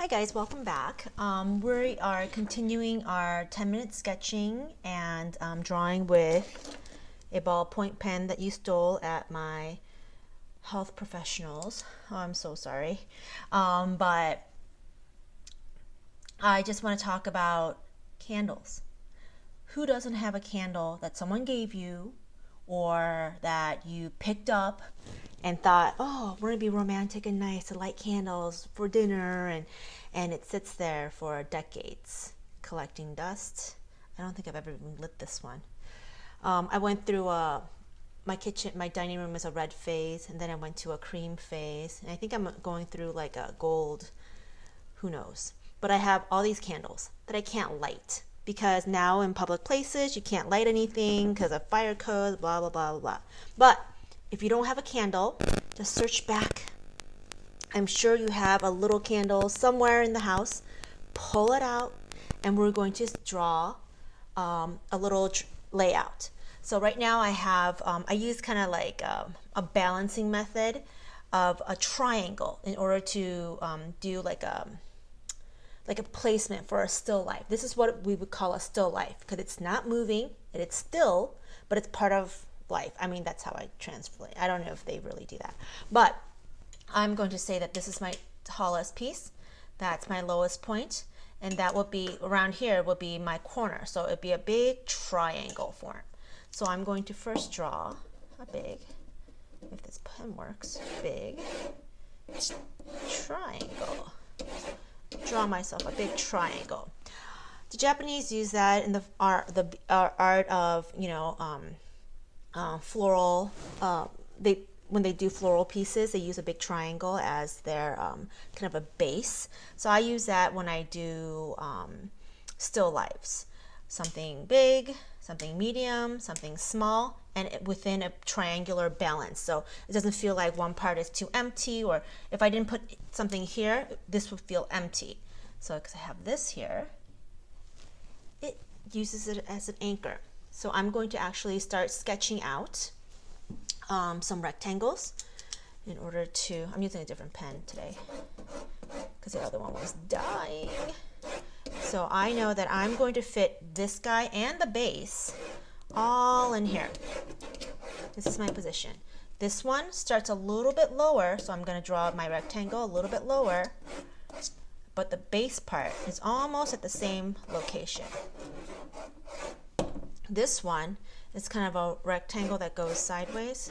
Hi guys, welcome back. We are continuing our 10-minute sketching and drawing with a ballpoint pen that you stole at my health professionals. Oh, I'm so sorry. But I just want to talk about candles. Who doesn't have a candle that someone gave you or that you picked up and thought, oh, we're gonna be romantic and nice to light candles for dinner, and it sits there for decades collecting dust. I don't think I've ever even lit this one. I went through my dining room is a red phase, and then I went to a cream phase, and I think I'm going through like a gold, who knows. But I have all these candles that I can't light because now in public places you can't light anything because of fire codes, blah blah blah blah blah. But if you don't have a candle, just search back. I'm sure you have a little candle somewhere in the house. Pull it out, and we're going to draw a little layout. So right now I have, I use kind of like a balancing method of a triangle in order to do like a placement for a still life. This is what we would call a still life because it's not moving, it's still, but it's part of life. I mean, that's how I translate. I don't know if they really do that, but I'm going to say that this is my tallest piece, that's my lowest point, and that would be around here would be my corner. So it'd be a big triangle form. So I'm going to first draw a big, if this pen works, big triangle. Draw myself a big triangle. The Japanese use that in the art of floral. When they do floral pieces, they use a big triangle as their kind of a base. So I use that when I do still lifes. Something big, something medium, something small, and within a triangular balance. So it doesn't feel like one part is too empty, or if I didn't put something here, this would feel empty. So because I have this here, it uses it as an anchor. So I'm going to actually start sketching out some rectangles in order to, I'm using a different pen today because the other one was dying. So I know that I'm going to fit this guy and the base all in here. This is my position. This one starts a little bit lower, so I'm going to draw my rectangle a little bit lower, but the base part is almost at the same location. This one is kind of a rectangle that goes sideways.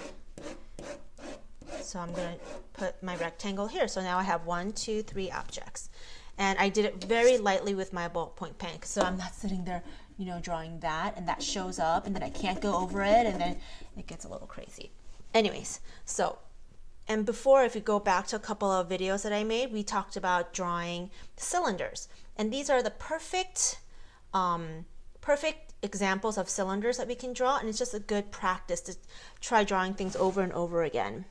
So I'm going to put my rectangle here. So now I have 1, 2, 3 objects. And I did it very lightly with my ballpoint pen, so I'm not sitting there, drawing that, and that shows up, and then I can't go over it, and then it gets a little crazy. Anyways, so, and before, if you go back to a couple of videos that I made, we talked about drawing cylinders. And these are the perfect examples of cylinders that we can draw, and it's just a good practice to try drawing things over and over again.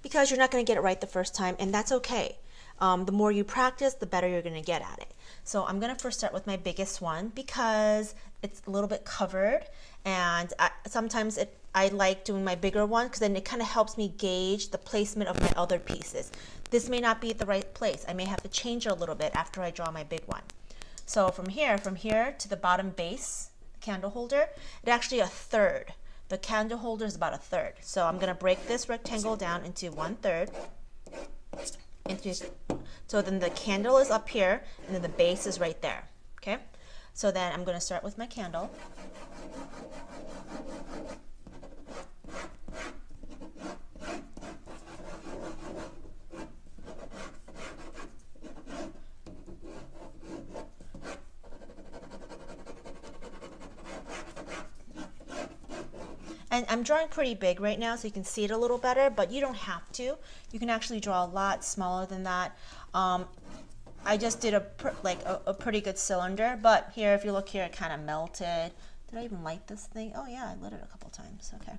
Because you're not going to get it right the first time, and that's okay. The more you practice, the better you're going to get at it. So I'm going to first start with my biggest one because it's a little bit covered, and sometimes I like doing my bigger one because then it kind of helps me gauge the placement of my other pieces. This may not be at the right place. I may have to change it a little bit after I draw my big one. So from here to the bottom base, the candle holder, it's actually a third. The candle holder is about a third. So I'm going to break this rectangle down into 1/3. So then the candle is up here, and then the base is right there. Okay? So then I'm going to start with my candle. And I'm drawing pretty big right now, so you can see it a little better, but you don't have to. You can actually draw a lot smaller than that. I just did a pretty good cylinder, but here, if you look here, it kind of melted. Did I even light this thing? Oh yeah, I lit it a couple times. Okay.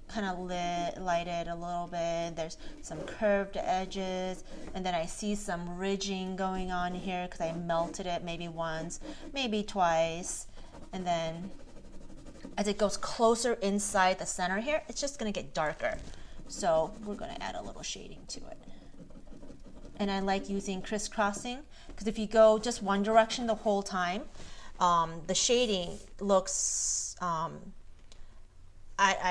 Kind of lighted a little bit. There's some curved edges, and then I see some ridging going on here because I melted it maybe once, maybe twice, and then as it goes closer inside the center here, it's just going to get darker. So we're going to add a little shading to it. And I like using crisscrossing because if you go just one direction the whole time, the shading looks, I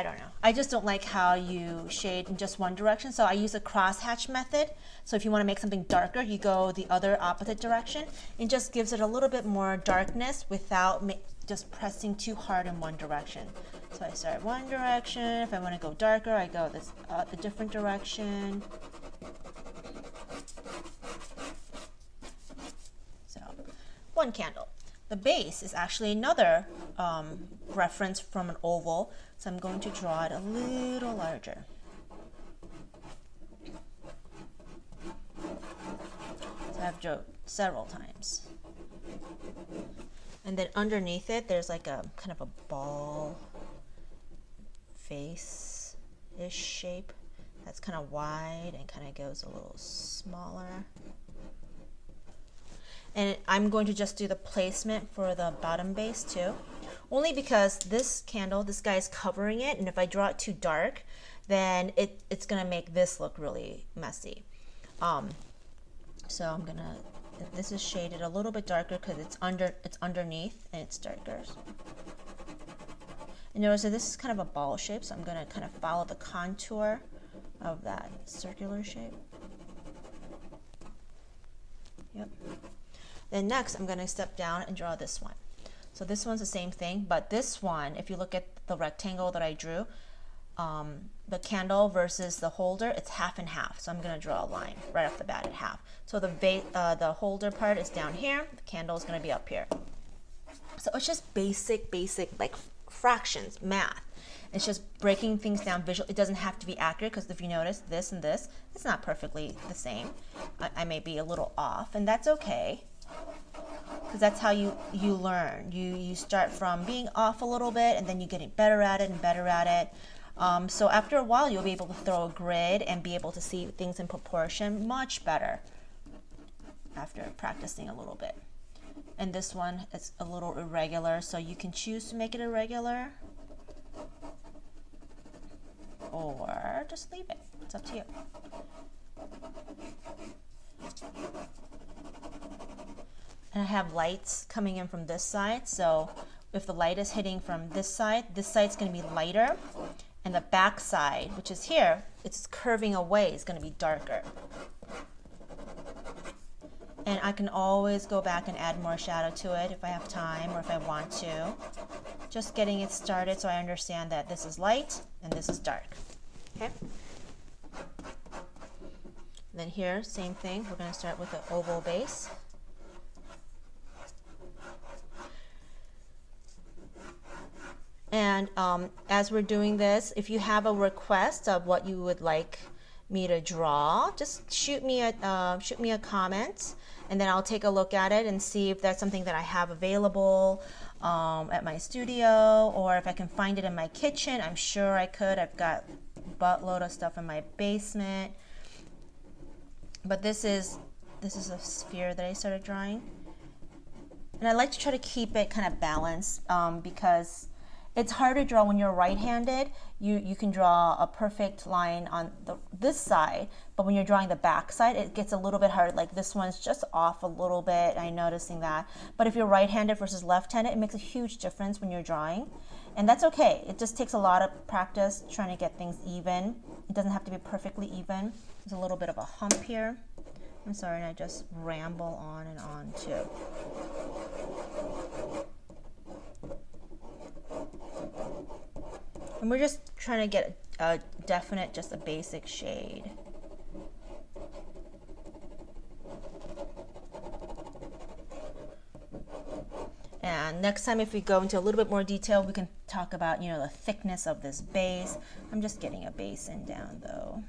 don't know. I just don't like how you shade in just one direction. So I use a crosshatch method. So if you want to make something darker, you go the other opposite direction. It just gives it a little bit more darkness without just pressing too hard in one direction. So I start one direction. If I want to go darker, I go this the different direction. So one candle. The base is actually another reference from an oval, so I'm going to draw it a little larger. So I've drawn several times. And then underneath it, there's like a kind of a ball face-ish shape that's kind of wide and kind of goes a little smaller. And I'm going to just do the placement for the bottom base too, only because this candle, this guy is covering it, and if I draw it too dark, then it's gonna make this look really messy. So I'm gonna, this is shaded a little bit darker because it's underneath and it's darker. And notice that this is kind of a ball shape, so I'm gonna kind of follow the contour of that circular shape. Yep. Then next, I'm going to step down and draw this one. So this one's the same thing, but this one, if you look at the rectangle that I drew, the candle versus the holder, it's half and half. So I'm going to draw a line right off the bat at half. So the holder part is down here, the candle is going to be up here. So it's just basic like fractions, math. It's just breaking things down visual. It doesn't have to be accurate because if you notice this and this, it's not perfectly the same. I may be a little off, and that's okay. Because that's how you learn. You start from being off a little bit, and then you get better at it and better at it. So after a while, you'll be able to throw a grid and be able to see things in proportion much better after practicing a little bit. And this one is a little irregular, so you can choose to make it irregular or just leave it. It's up to you. And I have lights coming in from this side, so if the light is hitting from this side's going to be lighter, and the back side, which is here, it's curving away, is going to be darker. And I can always go back and add more shadow to it if I have time or if I want to. Just getting it started so I understand that this is light and this is dark. Okay? Then here, same thing, we're going to start with the oval base. And as we're doing this, if you have a request of what you would like me to draw, just shoot me a comment, and then I'll take a look at it and see if that's something that I have available at my studio, or if I can find it in my kitchen. I'm sure I could. I've got a buttload of stuff in my basement. But this is a sphere that I started drawing, and I like to try to keep it kind of balanced because it's hard to draw when you're right-handed. You can draw a perfect line on this side, but when you're drawing the back side, it gets a little bit hard. Like this one's just off a little bit. I'm noticing that. But if you're right-handed versus left-handed, it makes a huge difference when you're drawing. And that's okay. It just takes a lot of practice trying to get things even. It doesn't have to be perfectly even. There's a little bit of a hump here. I'm sorry, and I just ramble on and on too. And we're just trying to get a definite, just a basic shade. And next time, if we go into a little bit more detail, we can talk about, the thickness of this base. I'm just getting a base in down though.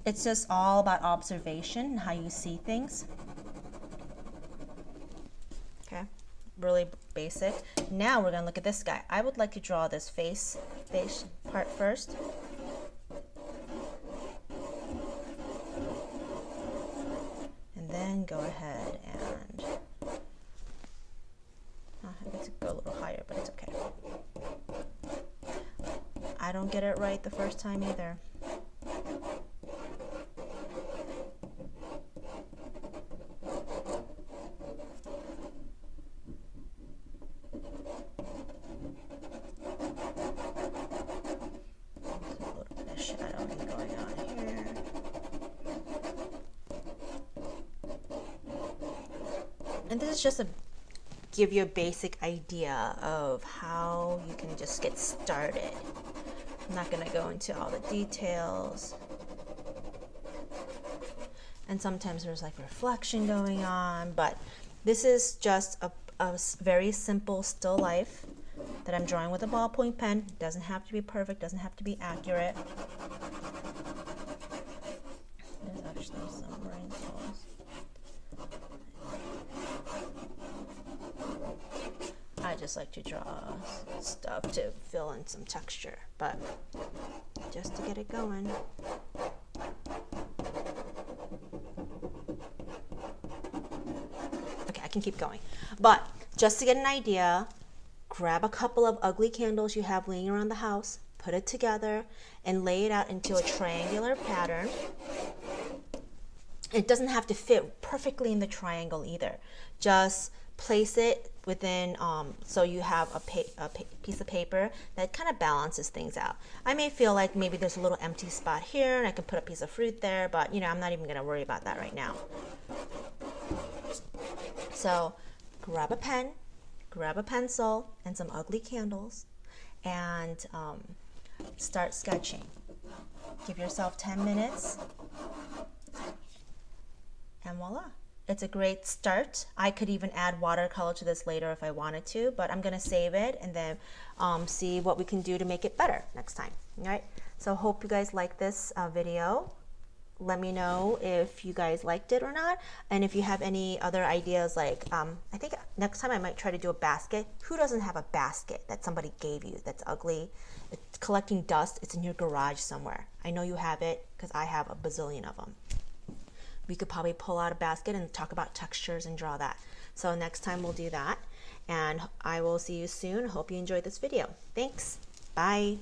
It's just all about observation and how you see things. Okay, really basic. Now we're going to look at this guy. I would like to draw this face part first. And then go ahead and I get to go a little higher, but it's okay. I don't get it right the first time either. And this is just to give you a basic idea of how you can just get started. I'm not going to go into all the details. And sometimes there's like reflection going on, but this is just a very simple still life that I'm drawing with a ballpoint pen. It doesn't have to be perfect, doesn't have to be accurate. There's actually some wrinkles. I just like to draw stuff to fill in some texture, but just to get it going. Okay, I can keep going. But just to get an idea, grab a couple of ugly candles you have laying around the house, put it together, and lay it out into a triangular pattern. It doesn't have to fit perfectly in the triangle either. Just place it within, so you have a piece of paper that kind of balances things out. I may feel like maybe there's a little empty spot here and I can put a piece of fruit there, but you know, I'm not even gonna worry about that right now. So grab a pen, grab a pencil and some ugly candles, and start sketching. Give yourself 10 minutes and voila. It's a great start. I could even add watercolor to this later if I wanted to, but I'm gonna save it and then see what we can do to make it better next time. All right, so hope you guys like this video. Let me know if you guys liked it or not, and if you have any other ideas, like I think next time I might try to do a basket. Who doesn't have a basket that somebody gave you that's ugly? It's collecting dust. It's in your garage somewhere. I know you have it because I have a bazillion of them. We could probably pull out a basket and talk about textures and draw that. So next time we'll do that, and I will see you soon. Hope you enjoyed this video. Thanks. Bye.